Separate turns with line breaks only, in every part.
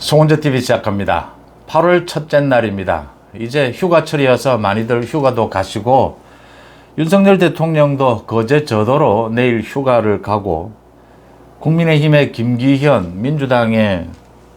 송은재TV 시작합니다. 8월 첫째 날입니다. 이제 휴가철이어서 많이들 휴가도 가시고 윤석열 대통령도 거제저도로 내일 휴가를 가고 국민의힘의 김기현, 민주당의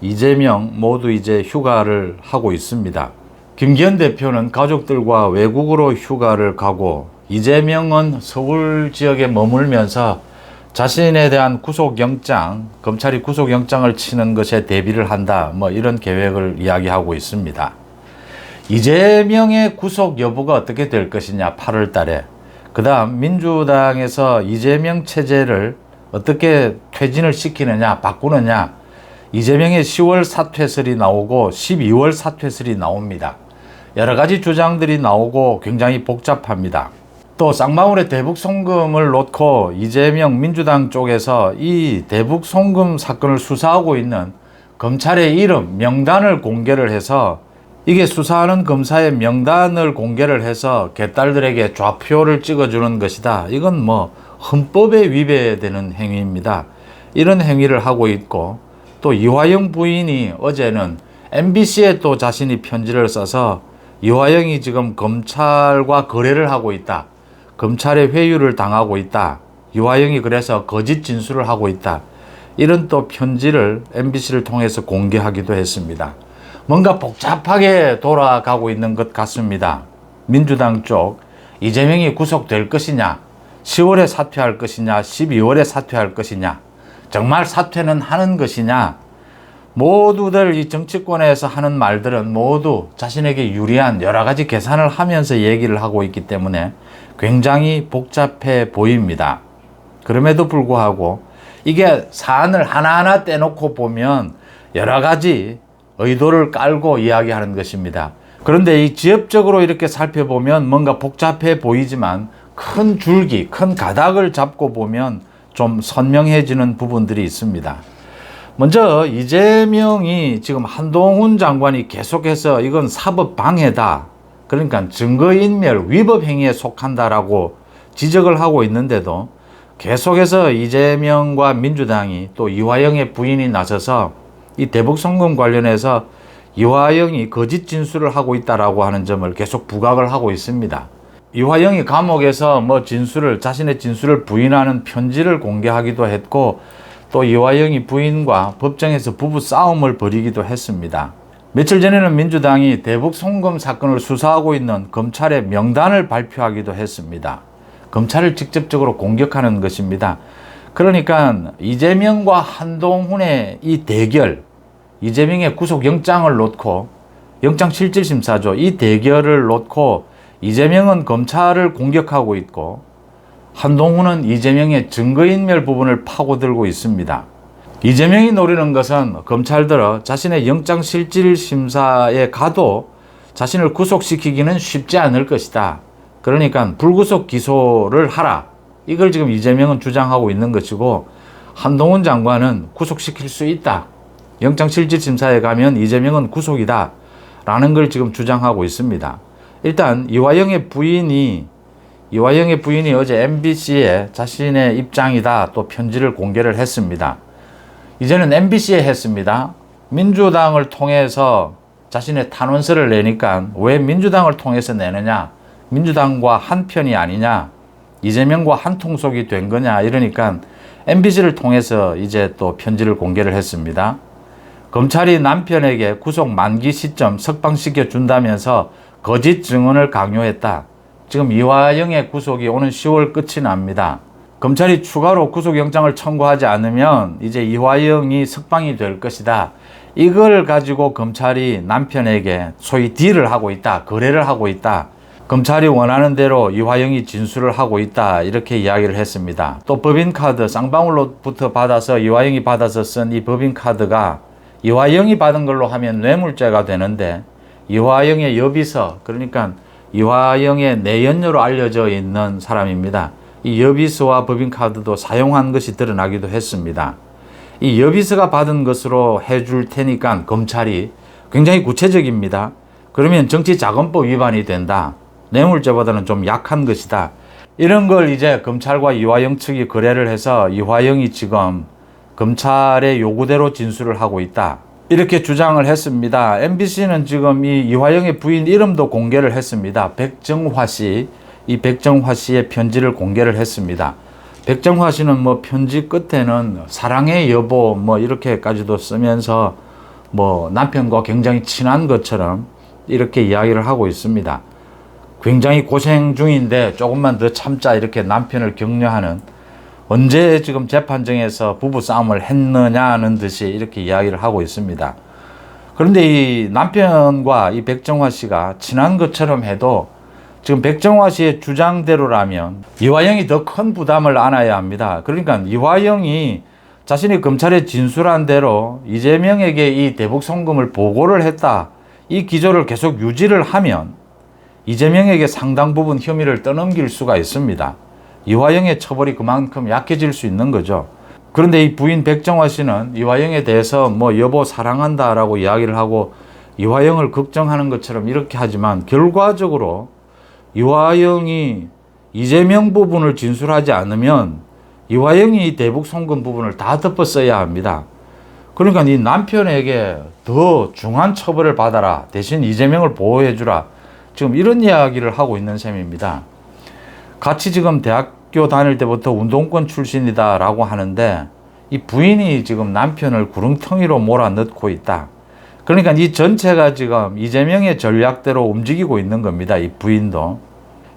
이재명 모두 이제 휴가를 하고 있습니다. 김기현 대표는 가족들과 외국으로 휴가를 가고 이재명은 서울 지역에 머물면서 자신에 대한 구속영장, 검찰이 구속영장을 치는 것에 대비를 한다, 이런 계획을 이야기하고 있습니다. 이재명의 구속 여부가 어떻게 될 것이냐, 8월 달에. 그 다음 민주당에서 이재명 체제를 어떻게 퇴진을 시키느냐, 바꾸느냐. 이재명의 10월 사퇴설이 나오고 12월 사퇴설이 나옵니다. 여러 가지 주장들이 나오고 굉장히 복잡합니다. 또 쌍방울의 대북 송금을 놓고 이재명 민주당 쪽에서 이 대북 송금 사건을 수사하고 있는 검찰의 이름, 명단을 공개를 해서 이게 수사하는 검사의 명단을 공개를 해서 개딸들에게 좌표를 찍어주는 것이다. 이건 헌법에 위배되는 행위입니다. 이런 행위를 하고 있고 또 이화영 부인이 어제는 MBC에 또 자신이 편지를 써서 이화영이 지금 검찰과 거래를 하고 있다. 검찰의 회유를 당하고 있다. 이화영이 그래서 거짓 진술을 하고 있다. 이런 또 편지를 MBC를 통해서 공개하기도 했습니다. 뭔가 복잡하게 돌아가고 있는 것 같습니다. 민주당 쪽 이재명이 구속될 것이냐, 10월에 사퇴할 것이냐, 12월에 사퇴할 것이냐, 정말 사퇴는 하는 것이냐, 모두들 이 정치권에서 하는 말들은 모두 자신에게 유리한 여러 가지 계산을 하면서 얘기를 하고 있기 때문에 굉장히 복잡해 보입니다. 그럼에도 불구하고 이게 사안을 하나하나 떼놓고 보면 여러 가지 의도를 깔고 이야기하는 것입니다. 그런데 이 지엽적으로 이렇게 살펴보면 뭔가 복잡해 보이지만 큰 줄기, 큰 가닥을 잡고 보면 좀 선명해지는 부분들이 있습니다. 먼저 이재명이 지금 한동훈 장관이 계속해서 이건 사법방해다. 그러니까 증거인멸 위법 행위에 속한다라고 지적을 하고 있는데도 계속해서 이재명과 민주당이 또 이화영의 부인이 나서서 이 대북 송금 관련해서 이화영이 거짓 진술을 하고 있다라고 하는 점을 계속 부각을 하고 있습니다. 이화영이 감옥에서 자신의 진술을 부인하는 편지를 공개하기도 했고 또 이화영이 부인과 법정에서 부부 싸움을 벌이기도 했습니다. 며칠 전에는 민주당이 대북 송금 사건을 수사하고 있는 검찰의 명단을 발표하기도 했습니다. 검찰을 직접적으로 공격하는 것입니다. 그러니까 이재명과 한동훈의 이 대결, 이재명의 구속영장을 놓고 영장실질심사죠. 이 대결을 놓고 이재명은 검찰을 공격하고 있고 한동훈은 이재명의 증거인멸 부분을 파고들고 있습니다. 이재명이 노리는 것은 검찰들은 자신의 영장실질심사에 가도 자신을 구속시키기는 쉽지 않을 것이다. 그러니까 불구속 기소를 하라. 이걸 지금 이재명은 주장하고 있는 것이고 한동훈 장관은 구속시킬 수 있다. 영장실질심사에 가면 이재명은 구속이다. 라는 걸 지금 주장하고 있습니다. 일단 이화영의 부인이 어제 MBC에 자신의 입장이다 또 편지를 공개를 했습니다. 이제는 MBC에 했습니다. 민주당을 통해서 자신의 탄원서를 내니까 왜 민주당을 통해서 내느냐, 민주당과 한 편이 아니냐, 이재명과 한 통속이 된 거냐, 이러니까 MBC를 통해서 이제 또 편지를 공개를 했습니다. 검찰이 남편에게 구속 만기 시점 석방시켜 준다면서 거짓 증언을 강요했다. 지금 이화영의 구속이 오는 10월 끝이 납니다. 검찰이 추가로 구속영장을 청구하지 않으면 이제 이화영이 석방이 될 것이다. 이걸 가지고 검찰이 남편에게 소위 딜을 하고 있다. 거래를 하고 있다. 검찰이 원하는 대로 이화영이 진술을 하고 있다. 이렇게 이야기를 했습니다. 또 법인카드 쌍방울로부터 받아서 이화영이 받아서 쓴 이 법인카드가 이화영이 받은 걸로 하면 뇌물죄가 되는데 이화영의 여비서, 그러니까 이화영의 내연녀로 알려져 있는 사람입니다. 이 여비서와 법인카드도 사용한 것이 드러나기도 했습니다. 이 여비서가 받은 것으로 해줄 테니까 검찰이 굉장히 구체적입니다. 그러면 정치자금법 위반이 된다. 뇌물죄보다는 좀 약한 것이다. 이런 걸 이제 검찰과 이화영 측이 거래를 해서 이화영이 지금 검찰의 요구대로 진술을 하고 있다. 이렇게 주장을 했습니다. MBC는 지금 이 이화영의 부인 이름도 공개를 했습니다. 백정화 씨, 이 백정화 씨의 편지를 공개를 했습니다. 백정화 씨는 뭐 편지 끝에는 사랑의 여보 뭐 이렇게까지도 쓰면서 뭐 남편과 굉장히 친한 것처럼 이렇게 이야기를 하고 있습니다. 굉장히 고생 중인데 조금만 더 참자 이렇게 남편을 격려하는, 언제 지금 재판정에서 부부싸움을 했느냐는 듯이 이렇게 이야기를 하고 있습니다. 그런데 이 남편과 이 백정화 씨가 친한 것처럼 해도 지금 백정화 씨의 주장대로라면 이화영이 더 큰 부담을 안아야 합니다. 그러니까 이화영이 자신이 검찰에 진술한 대로 이재명에게 이 대북 송금을 보고를 했다, 이 기조를 계속 유지를 하면 이재명에게 상당 부분 혐의를 떠넘길 수가 있습니다. 이화영의 처벌이 그만큼 약해질 수 있는 거죠. 그런데 이 부인 백정화 씨는 이화영에 대해서 뭐 여보 사랑한다 라고 이야기를 하고 이화영을 걱정하는 것처럼 이렇게 하지만, 결과적으로 이화영이 이재명 부분을 진술하지 않으면 이화영이 대북 송금 부분을 다 덮어 써야 합니다. 그러니까 이 남편에게 더 중한 처벌을 받아라, 대신 이재명을 보호해주라, 지금 이런 이야기를 하고 있는 셈입니다. 같이 지금 대학교 다닐 때부터 운동권 출신이다 라고 하는데 이 부인이 지금 남편을 구렁텅이로 몰아넣고 있다. 그러니까 이 전체가 지금 이재명의 전략대로 움직이고 있는 겁니다. 이 부인도.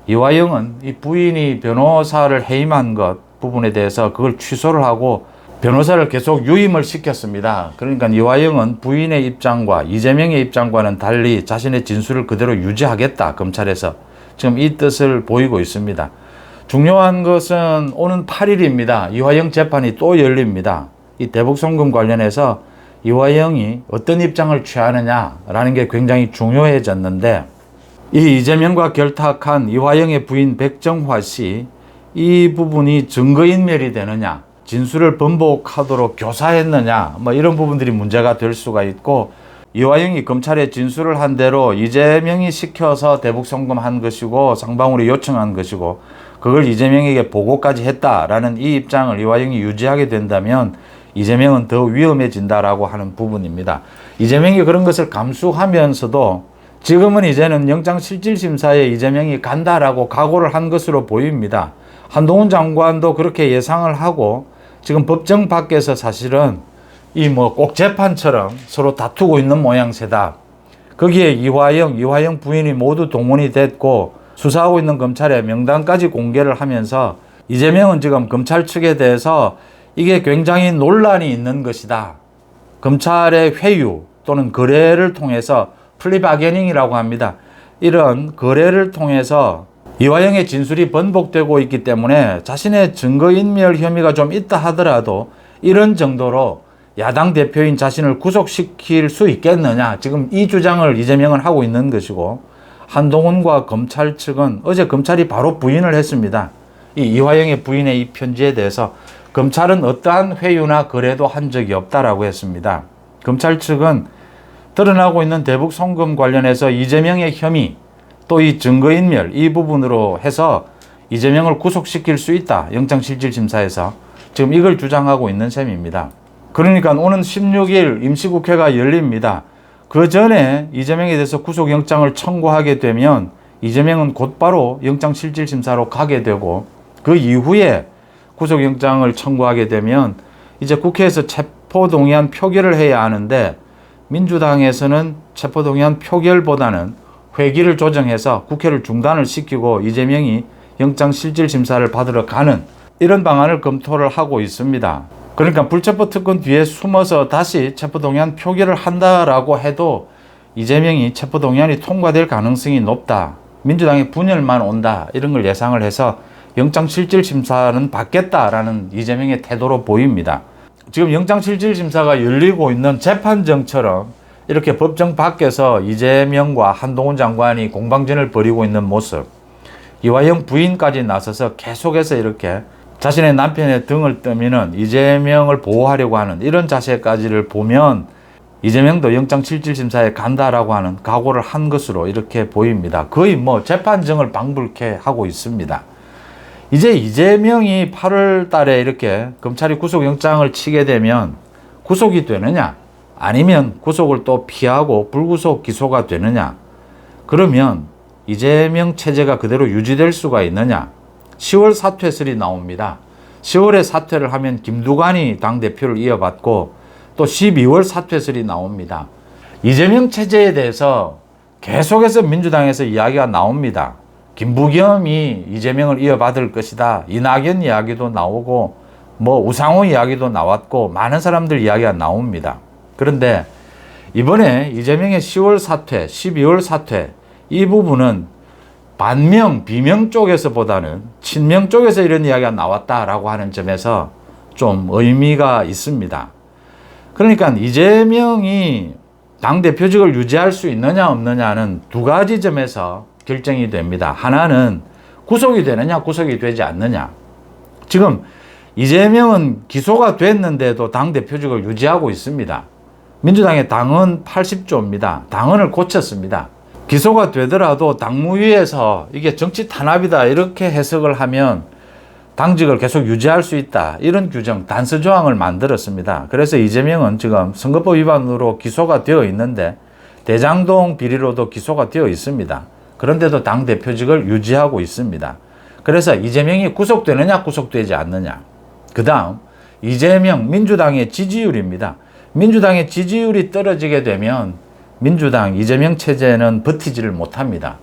이화영은 이 부인이 변호사를 해임한 것 부분에 대해서 그걸 취소를 하고 변호사를 계속 유임을 시켰습니다. 그러니까 이화영은 부인의 입장과 이재명의 입장과는 달리 자신의 진술을 그대로 유지하겠다, 검찰에서 지금 이 뜻을 보이고 있습니다. 중요한 것은 오는 8일입니다. 이화영 재판이 또 열립니다. 이 대북 송금 관련해서 이화영이 어떤 입장을 취하느냐라는 게 굉장히 중요해졌는데, 이 이재명과 결탁한 이화영의 부인 백정화 씨, 이 부분이 증거인멸이 되느냐, 진술을 번복하도록 교사했느냐, 뭐 이런 부분들이 문제가 될 수가 있고, 이화영이 검찰에 진술을 한 대로 이재명이 시켜서 대북 송금한 것이고 상방울이 요청한 것이고 그걸 이재명에게 보고까지 했다라는 이 입장을 이화영이 유지하게 된다면 이재명은 더 위험해진다라고 하는 부분입니다. 이재명이 그런 것을 감수하면서도 지금은 이제는 영장실질심사에 이재명이 간다라고 각오를 한 것으로 보입니다. 한동훈 장관도 그렇게 예상을 하고 지금 법정 밖에서 사실은 이 뭐 꼭 재판처럼 서로 다투고 있는 모양새다. 거기에 이화영 부인이 모두 동원이 됐고 수사하고 있는 검찰의 명단까지 공개를 하면서 이재명은 지금 검찰 측에 대해서 이게 굉장히 논란이 있는 것이다. 검찰의 회유 또는 거래를 통해서 플리바게닝이라고 합니다. 이런 거래를 통해서 이화영의 진술이 번복되고 있기 때문에 자신의 증거인멸 혐의가 좀 있다 하더라도 이런 정도로 야당 대표인 자신을 구속시킬 수 있겠느냐, 지금 이 주장을 이재명은 하고 있는 것이고, 한동훈과 검찰 측은 어제 검찰이 바로 부인을 했습니다. 이 이화영의 부인의 이 편지에 대해서 검찰은 어떠한 회유나 거래도 한 적이 없다라고 했습니다. 검찰 측은 드러나고 있는 대북 송금 관련해서 이재명의 혐의 또 이 증거인멸 이 부분으로 해서 이재명을 구속시킬 수 있다, 영장실질심사에서 지금 이걸 주장하고 있는 셈입니다. 그러니까 오는 16일 임시국회가 열립니다. 그 전에 이재명에 대해서 구속영장을 청구하게 되면 이재명은 곧바로 영장실질심사로 가게 되고, 그 이후에 구속영장을 청구하게 되면 이제 국회에서 체포동의안 표결을 해야 하는데, 민주당에서는 체포동의안 표결보다는 회기를 조정해서 국회를 중단을 시키고 이재명이 영장실질심사를 받으러 가는 이런 방안을 검토를 하고 있습니다. 그러니까 불체포 특권 뒤에 숨어서 다시 체포동의안 표결을 한다라고 해도 이재명이 체포동의안이 통과될 가능성이 높다, 민주당의 분열만 온다, 이런 걸 예상을 해서 영장실질심사는 받겠다라는 이재명의 태도로 보입니다. 지금 영장실질심사가 열리고 있는 재판정처럼 이렇게 법정 밖에서 이재명과 한동훈 장관이 공방전을 벌이고 있는 모습, 이화영 부인까지 나서서 계속해서 이렇게 자신의 남편의 등을 떠미는 이재명을 보호하려고 하는 이런 자세까지를 보면 이재명도 영장실질심사에 간다라고 하는 각오를 한 것으로 이렇게 보입니다. 거의 뭐 재판정을 방불케 하고 있습니다. 이제 이재명이 8월 달에 이렇게 검찰이 구속영장을 치게 되면 구속이 되느냐 아니면 구속을 또 피하고 불구속 기소가 되느냐? 그러면 이재명 체제가 그대로 유지될 수가 있느냐? 10월 사퇴설이 나옵니다. 10월에 사퇴를 하면 김두관이 당대표를 이어받고 또 12월 사퇴설이 나옵니다. 이재명 체제에 대해서 계속해서 민주당에서 이야기가 나옵니다. 김부겸이 이재명을 이어받을 것이다. 이낙연 이야기도 나오고 뭐 우상호 이야기도 나왔고 많은 사람들 이야기가 나옵니다. 그런데 이번에 이재명의 10월 사퇴, 12월 사퇴 이 부분은 반명, 비명 쪽에서보다는 친명 쪽에서 이런 이야기가 나왔다라고 하는 점에서 좀 의미가 있습니다. 그러니까 이재명이 당대표직을 유지할 수 있느냐 없느냐는 두 가지 점에서 결정이 됩니다. 하나는 구속이 되느냐 구속이 되지 않느냐. 지금 이재명은 기소가 됐는데도 당대표직을 유지하고 있습니다. 민주당의 당헌 80조입니다. 당헌을 고쳤습니다. 기소가 되더라도 당무위에서 이게 정치 탄압이다 이렇게 해석을 하면 당직을 계속 유지할 수 있다. 이런 규정, 단서 조항을 만들었습니다. 그래서 이재명은 지금 선거법 위반으로 기소가 되어 있는데 대장동 비리로도 기소가 되어 있습니다. 그런데도 당대표직을 유지하고 있습니다. 그래서 이재명이 구속되느냐 구속되지 않느냐. 그 다음 이재명 민주당의 지지율입니다. 민주당의 지지율이 떨어지게 되면 민주당 이재명 체제는 버티지를 못합니다.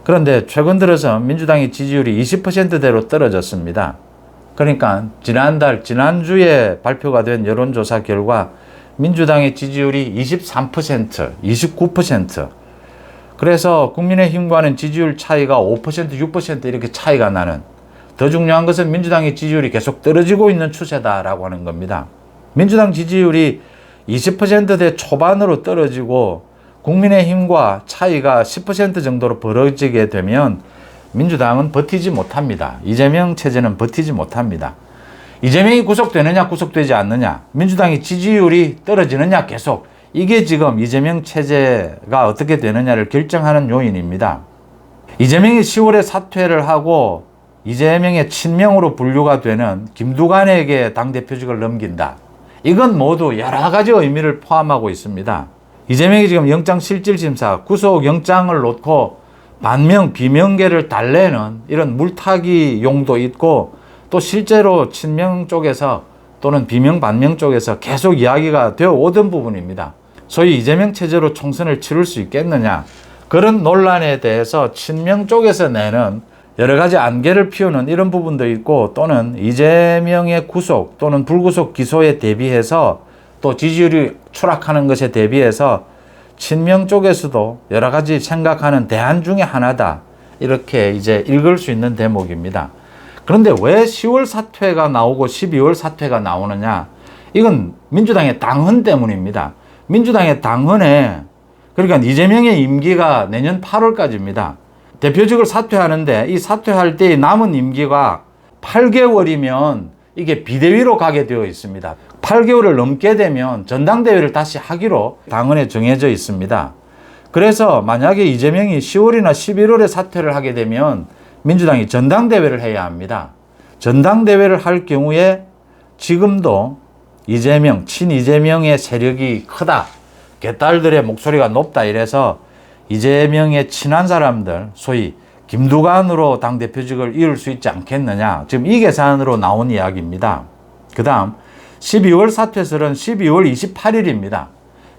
그런데 최근 들어서 민주당의 지지율이 20%대로 떨어졌습니다. 그러니까 지난주에 발표가 된 여론조사 결과 민주당의 지지율이 23%, 29%. 그래서 국민의힘과는 지지율 차이가 5%, 6% 이렇게 차이가 나는, 더 중요한 것은 민주당의 지지율이 계속 떨어지고 있는 추세다라고 하는 겁니다. 민주당 지지율이 20%대 초반으로 떨어지고 국민의힘과 차이가 10% 정도로 벌어지게 되면 민주당은 버티지 못합니다. 이재명 체제는 버티지 못합니다. 이재명이 구속되느냐 구속되지 않느냐, 민주당의 지지율이 떨어지느냐 계속, 이게 지금 이재명 체제가 어떻게 되느냐를 결정하는 요인입니다. 이재명이 10월에 사퇴를 하고 이재명의 친명으로 분류가 되는 김두관에게 당대표직을 넘긴다. 이건 모두 여러 가지 의미를 포함하고 있습니다. 이재명이 지금 영장실질심사, 구속영장을 놓고 반명, 비명계를 달래는 이런 물타기 용도 있고, 또 실제로 친명 쪽에서 또는 비명, 반명 쪽에서 계속 이야기가 되어 오던 부분입니다. 소위 이재명 체제로 총선을 치를 수 있겠느냐, 그런 논란에 대해서 친명 쪽에서 내는 여러 가지 안개를 피우는 이런 부분도 있고, 또는 이재명의 구속 또는 불구속 기소에 대비해서 또 지지율이 추락하는 것에 대비해서 친명 쪽에서도 여러 가지 생각하는 대안 중에 하나다, 이렇게 이제 읽을 수 있는 대목입니다. 그런데 왜 10월 사퇴가 나오고 12월 사퇴가 나오느냐? 이건 민주당의 당헌 때문입니다. 민주당의 당헌에, 그러니까 이재명의 임기가 내년 8월까지입니다. 대표직을 사퇴하는데 이 사퇴할 때 남은 임기가 8개월이면 이게 비대위로 가게 되어 있습니다. 8개월을 넘게 되면 전당대회를 다시 하기로 당헌에 정해져 있습니다. 그래서 만약에 이재명이 10월이나 11월에 사퇴를 하게 되면 민주당이 전당대회를 해야 합니다. 전당대회를 할 경우에 지금도 이재명, 친이재명의 세력이 크다, 개딸들의 목소리가 높다 이래서 이재명의 친한 사람들, 소위 김두관으로 당대표직을 이을 수 있지 않겠느냐, 지금 이 계산으로 나온 이야기입니다. 그 다음 12월 사퇴설은 12월 28일입니다.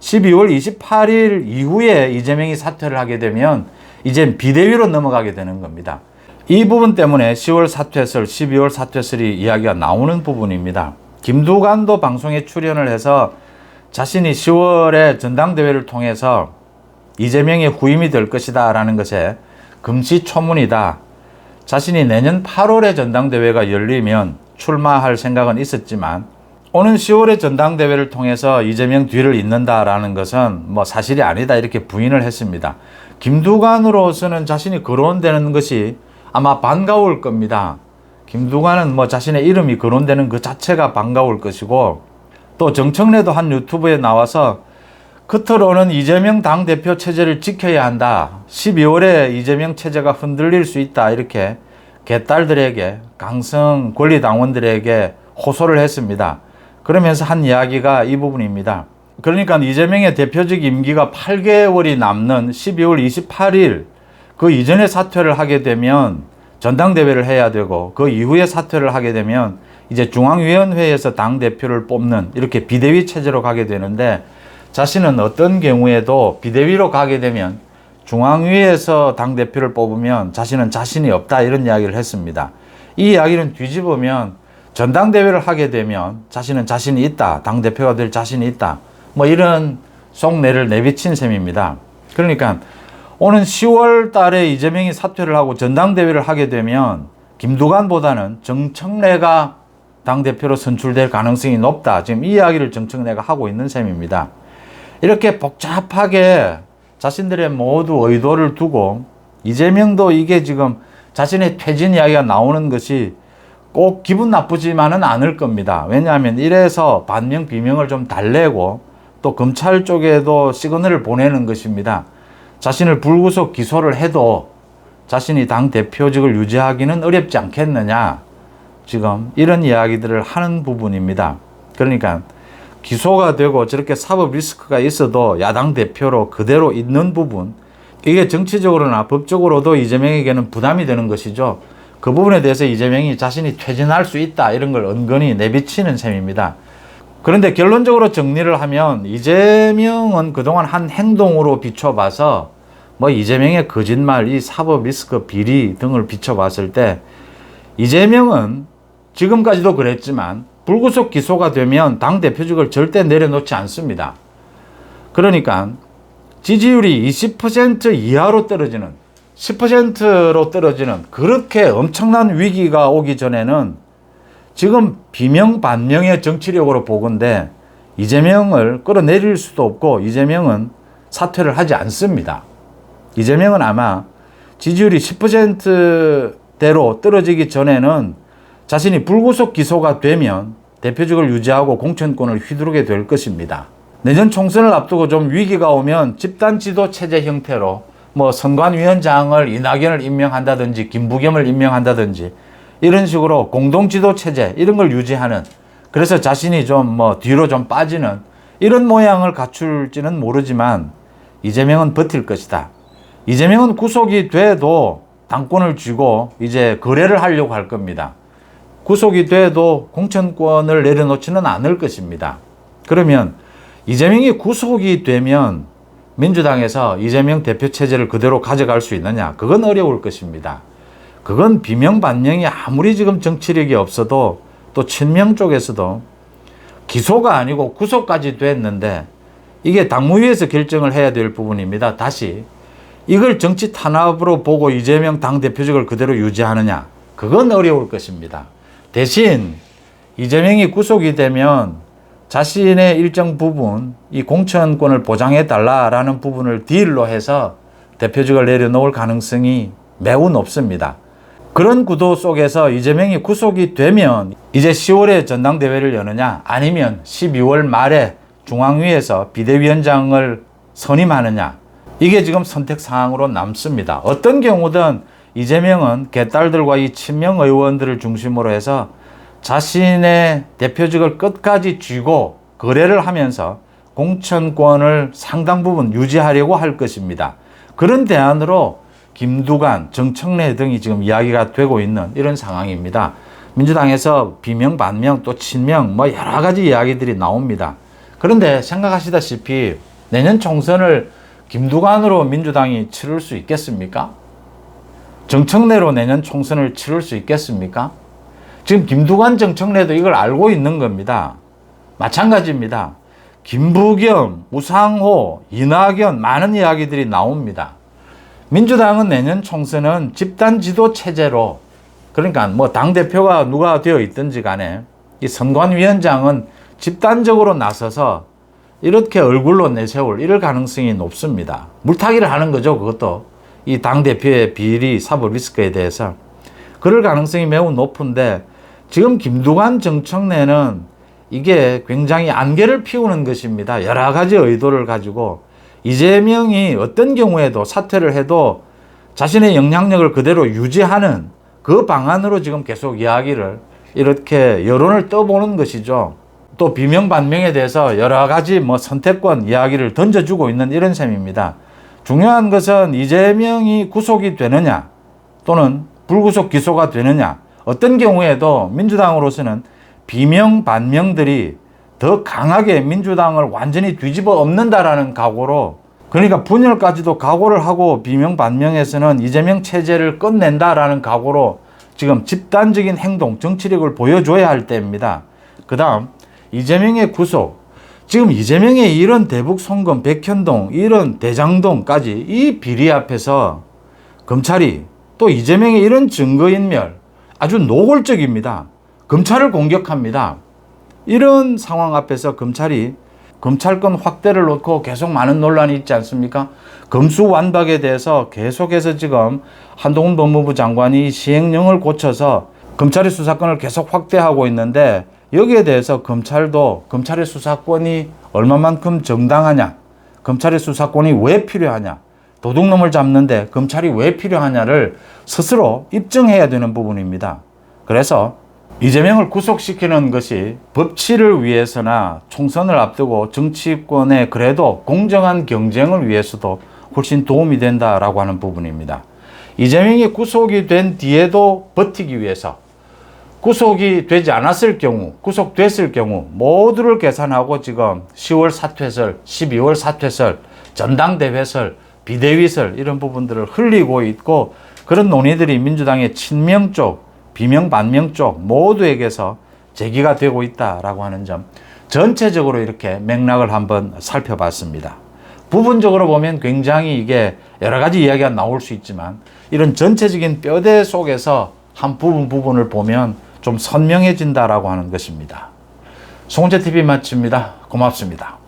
12월 28일 이후에 이재명이 사퇴를 하게 되면 이제 비대위로 넘어가게 되는 겁니다. 이 부분 때문에 10월 사퇴설, 12월 사퇴설이 이야기가 나오는 부분입니다. 김두관도 방송에 출연을 해서 자신이 10월에 전당대회를 통해서 이재명의 후임이 될 것이다 라는 것에 금시초문이다. 자신이 내년 8월에 전당대회가 열리면 출마할 생각은 있었지만 오는 10월에 전당대회를 통해서 이재명 뒤를 잇는다라는 것은 뭐 사실이 아니다, 이렇게 부인을 했습니다. 김두관으로서는 자신이 거론되는 것이 아마 반가울 겁니다. 김두관은 뭐 자신의 이름이 거론되는 그 자체가 반가울 것이고, 또 정청래도 한 유튜브에 나와서 겉으로는 이재명 당대표 체제를 지켜야 한다, 12월에 이재명 체제가 흔들릴 수 있다, 이렇게 개딸들에게, 강성 권리당원들에게 호소를 했습니다. 그러면서 한 이야기가 이 부분입니다. 그러니까 이재명의 대표직 임기가 8개월이 남는 12월 28일 그 이전에 사퇴를 하게 되면 전당대회를 해야 되고, 그 이후에 사퇴를 하게 되면 이제 중앙위원회에서 당대표를 뽑는 이렇게 비대위 체제로 가게 되는데, 자신은 어떤 경우에도 비대위로 가게 되면 중앙위에서 당대표를 뽑으면 자신은 자신이 없다, 이런 이야기를 했습니다. 이 이야기는 뒤집으면 전당대회를 하게 되면 자신은 자신이 있다, 당대표가 될 자신이 있다, 뭐 이런 속내를 내비친 셈입니다. 그러니까 오는 10월 달에 이재명이 사퇴를 하고 전당대회를 하게 되면 김두관보다는 정청래가 당대표로 선출될 가능성이 높다, 지금 이 이야기를 정청래가 하고 있는 셈입니다. 이렇게 복잡하게 자신들의 모두 의도를 두고 이재명도 이게 지금 자신의 퇴진 이야기가 나오는 것이 꼭 기분 나쁘지만은 않을 겁니다. 왜냐하면 이래서 반명 비명을 좀 달래고 또 검찰 쪽에도 시그널을 보내는 것입니다. 자신을 불구속 기소를 해도 자신이 당대표직을 유지하기는 어렵지 않겠느냐, 지금 이런 이야기들을 하는 부분입니다. 그러니까 기소가 되고 저렇게 사법 리스크가 있어도 야당 대표로 그대로 있는 부분, 이게 정치적으로나 법적으로도 이재명에게는 부담이 되는 것이죠. 그 부분에 대해서 이재명이 자신이 퇴진할 수 있다, 이런 걸 은근히 내비치는 셈입니다. 그런데 결론적으로 정리를 하면 이재명은 그동안 한 행동으로 비춰봐서 뭐 이재명의 거짓말, 이 사법 리스크 비리 등을 비춰봤을 때 이재명은 지금까지도 그랬지만 불구속 기소가 되면 당대표직을 절대 내려놓지 않습니다. 그러니까 지지율이 20% 이하로 떨어지는, 10%로 떨어지는 그렇게 엄청난 위기가 오기 전에는 지금 비명반명의 정치력으로 보건대 이재명을 끌어내릴 수도 없고 이재명은 사퇴를 하지 않습니다. 이재명은 아마 지지율이 10%대로 떨어지기 전에는 자신이 불구속 기소가 되면 대표직을 유지하고 공천권을 휘두르게 될 것입니다. 내년 총선을 앞두고 좀 위기가 오면 집단 지도 체제 형태로 뭐 선관위원장을 이낙연을 임명한다든지 김부겸을 임명한다든지 이런 식으로 공동 지도 체제 이런 걸 유지하는, 그래서 자신이 좀 뭐 뒤로 좀 빠지는 이런 모양을 갖출지는 모르지만 이재명은 버틸 것이다. 이재명은 구속이 돼도 당권을 쥐고 이제 거래를 하려고 할 겁니다. 구속이 돼도 공천권을 내려놓지는 않을 것입니다. 그러면 이재명이 구속이 되면 민주당에서 이재명 대표 체제를 그대로 가져갈 수 있느냐? 그건 어려울 것입니다. 그건 비명반명이 아무리 지금 정치력이 없어도 또 친명 쪽에서도 기소가 아니고 구속까지 됐는데 이게 당무위에서 결정을 해야 될 부분입니다. 다시 이걸 정치 탄압으로 보고 이재명 당대표직을 그대로 유지하느냐? 그건 어려울 것입니다. 대신 이재명이 구속이 되면 자신의 일정 부분 이 공천권을 보장해 달라라는 부분을 딜로 해서 대표직을 내려놓을 가능성이 매우 높습니다. 그런 구도 속에서 이재명이 구속이 되면 이제 10월에 전당대회를 여느냐, 아니면 12월 말에 중앙위에서 비대위원장을 선임하느냐, 이게 지금 선택 사항으로 남습니다. 어떤 경우든 이재명은 개딸들과 이 친명 의원들을 중심으로 해서 자신의 대표직을 끝까지 쥐고 거래를 하면서 공천권을 상당 부분 유지하려고 할 것입니다. 그런 대안으로 김두관, 정청래 등이 지금 이야기가 되고 있는 이런 상황입니다. 민주당에서 비명, 반명, 또 친명 뭐 여러 가지 이야기들이 나옵니다. 그런데 생각하시다시피 내년 총선을 김두관으로 민주당이 치를 수 있겠습니까? 정청래로 내년 총선을 치를 수 있겠습니까? 지금 김두관, 정청래도 이걸 알고 있는 겁니다. 마찬가지입니다. 김부겸, 우상호, 이낙연 많은 이야기들이 나옵니다. 민주당은 내년 총선은 집단 지도 체제로, 그러니까 뭐 당대표가 누가 되어 있든지 간에 이 선관위원장은 집단적으로 나서서 이렇게 얼굴로 내세울 이럴 가능성이 높습니다. 물타기를 하는 거죠. 그것도 이 당대표의 비리 사법 리스크에 대해서 그럴 가능성이 매우 높은데, 지금 김두관, 정청래는 이게 굉장히 안개를 피우는 것입니다. 여러 가지 의도를 가지고 이재명이 어떤 경우에도 사퇴를 해도 자신의 영향력을 그대로 유지하는 그 방안으로 지금 계속 이야기를 이렇게 여론을 떠보는 것이죠. 또 비명반명에 대해서 여러 가지 뭐 선택권 이야기를 던져주고 있는 이런 셈입니다. 중요한 것은 이재명이 구속이 되느냐 또는 불구속 기소가 되느냐, 어떤 경우에도 민주당으로서는 비명반명들이 더 강하게 민주당을 완전히 뒤집어 엎는다라는 각오로, 그러니까 분열까지도 각오를 하고 비명반명에서는 이재명 체제를 끝낸다라는 각오로 지금 집단적인 행동, 정치력을 보여줘야 할 때입니다. 그 다음 이재명의 구속, 지금 이재명의 이런 대북 송금, 백현동, 이런 대장동까지 이 비리 앞에서 검찰이 또 이재명의 이런 증거인멸 아주 노골적입니다. 검찰을 공격합니다. 이런 상황 앞에서 검찰이 검찰권 확대를 놓고 계속 많은 논란이 있지 않습니까? 검수완박에 대해서 계속해서 지금 한동훈 법무부 장관이 시행령을 고쳐서 검찰의 수사권을 계속 확대하고 있는데, 여기에 대해서 검찰도 검찰의 수사권이 얼마만큼 정당하냐, 검찰의 수사권이 왜 필요하냐, 도둑놈을 잡는데 검찰이 왜 필요하냐를 스스로 입증해야 되는 부분입니다. 그래서 이재명을 구속시키는 것이 법치를 위해서나 총선을 앞두고 정치권의 그래도 공정한 경쟁을 위해서도 훨씬 도움이 된다라고 하는 부분입니다. 이재명이 구속이 된 뒤에도 버티기 위해서, 구속이 되지 않았을 경우, 구속됐을 경우 모두를 계산하고 지금 10월 사퇴설, 12월 사퇴설, 전당대회설, 비대위설 이런 부분들을 흘리고 있고, 그런 논의들이 민주당의 친명 쪽, 비명 반명 쪽 모두에게서 제기가 되고 있다라고 하는 점, 전체적으로 이렇게 맥락을 한번 살펴봤습니다. 부분적으로 보면 굉장히 이게 여러 가지 이야기가 나올 수 있지만, 이런 전체적인 뼈대 속에서 한 부분을 보면 좀 선명해진다라고 하는 것입니다. 송재TV 마칩니다. 고맙습니다.